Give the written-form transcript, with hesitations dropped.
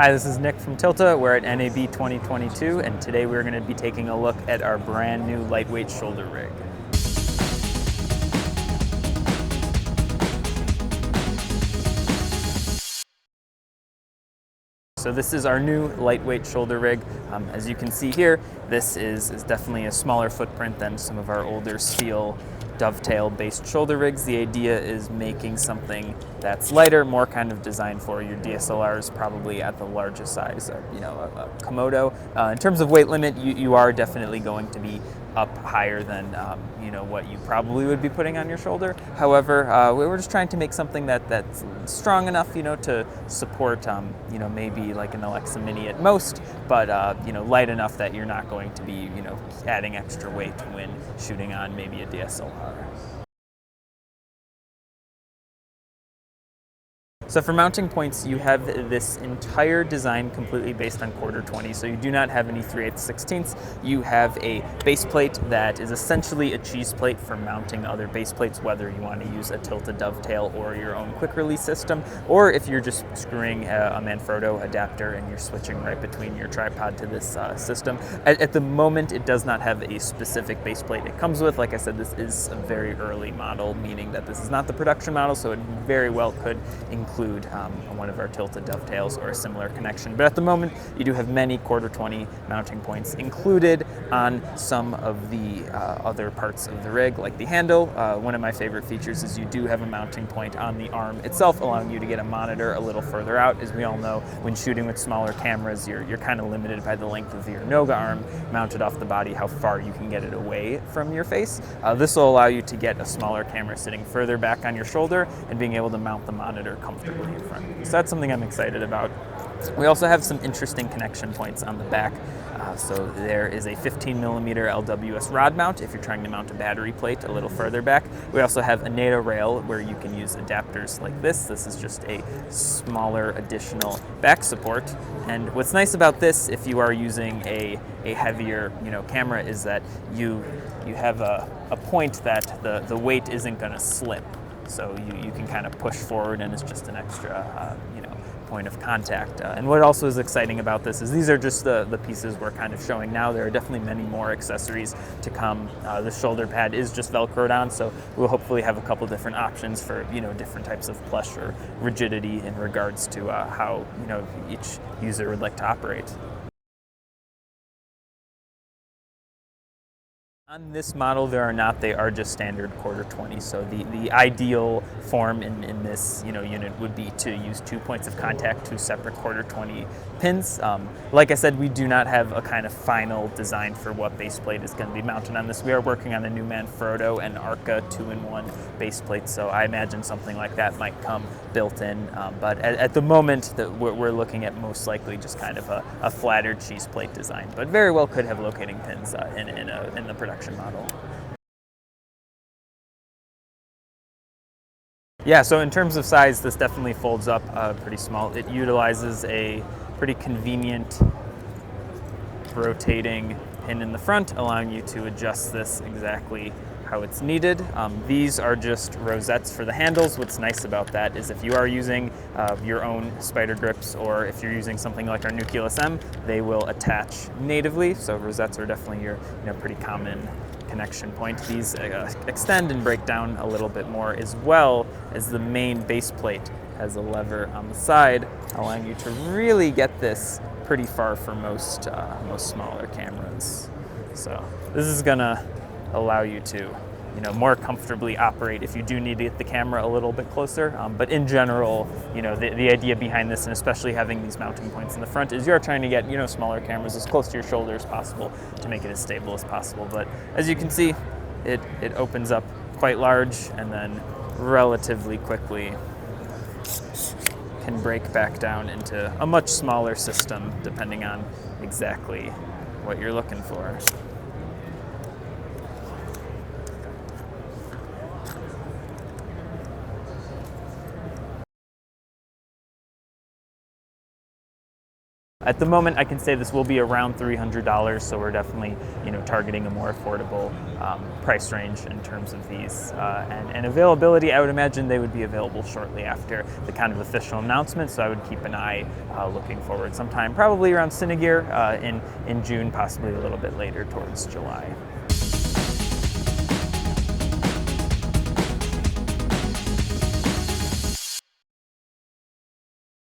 Hi, this is Nick from Tilta. We're at NAB 2022, and today we're going to be taking a look at our brand new lightweight shoulder rig. So this is our new lightweight shoulder rig. As you can see here, this is definitely a smaller footprint than some of our older steel dovetail-based shoulder rigs. The idea is making something that's lighter, more kind of designed for your DSLRs, probably at the largest size, a Komodo. In terms of weight limit, you are definitely going to be up higher than what you probably would be putting on your shoulder. However, we were just trying to make something that's strong enough, to support, maybe like an Alexa Mini at most, but light enough that you're not going to be, adding extra weight when shooting on maybe a DSLR. So for mounting points, you have this entire design completely based on 1/4-20, so you do not have any 3/8/16. You have a base plate that is essentially a cheese plate for mounting other base plates, whether you want to use a Tilta dovetail or your own quick release system, or if you're just screwing a Manfrotto adapter and you're switching right between your tripod to this system. At the moment, it does not have a specific base plate it comes with. Like I said, this is a very early model, meaning that this is not the production model, so it very well could include one of our Tilta dovetails or a similar connection. But at the moment, you do have many 1/4-20 mounting points included on some of the other parts of the rig, like the handle. One of my favorite features is you do have a mounting point on the arm itself, allowing you to get a monitor a little further out. As we all know, when shooting with smaller cameras, you're kind of limited by the length of your Noga arm mounted off the body, how far you can get it away from your face. This will allow you to get a smaller camera sitting further back on your shoulder and being able to mount the monitor comfortably in front. So that's something I'm excited about. We also have some interesting connection points on the back. So there is a 15mm LWS rod mount if you're trying to mount a battery plate a little further back. We also have a NATO rail where you can use adapters like this. This is just a smaller additional back support. And what's nice about this, if you are using a heavier camera, is that you have a point that the weight isn't going to slip. So you can kind of push forward, and it's just an extra point of contact. And what also is exciting about this is these are just the pieces we're kind of showing now. There are definitely many more accessories to come. The shoulder pad is just Velcroed on, so we'll hopefully have a couple different options for different types of plush or rigidity in regards to how each user would like to operate. On this model, they are just standard 1/4-20. So the ideal form in this unit would be to use 2 points of contact, 2 separate 1/4-20 pins. Like I said, we do not have a kind of final design for what base plate is going to be mounted on this. We are working on a new Manfrotto and ARRI 2-in-1 base plate, so I imagine something like that might come built in. But at the moment, we're looking at most likely just kind of a flatter cheese plate design, but very well could have locating pins in the production model. Yeah, so in terms of size, this definitely folds up pretty small. It utilizes a pretty convenient rotating pin in the front, allowing you to adjust this exactly how it's needed. These are just rosettes for the handles. What's nice about that is if you are using your own spider grips, or if you're using something like our new DSLM, they will attach natively. So rosettes are definitely your pretty common connection point. These extend and break down a little bit more, as well as the main base plate has a lever on the side, allowing you to really get this pretty far for most smaller cameras. So this is gonna allow you to more comfortably operate if you do need to get the camera a little bit closer. But in general, the idea behind this, and especially having these mounting points in the front, is you're trying to get smaller cameras as close to your shoulder as possible to make it as stable as possible. But as you can see, it opens up quite large and then relatively quickly can break back down into a much smaller system depending on exactly what you're looking for. At the moment, I can say this will be around $300, so we're definitely, targeting a more affordable price range in terms of these. And availability, I would imagine they would be available shortly after the kind of official announcement, so I would keep an eye looking forward sometime, probably around Cinegear in June, possibly a little bit later towards July.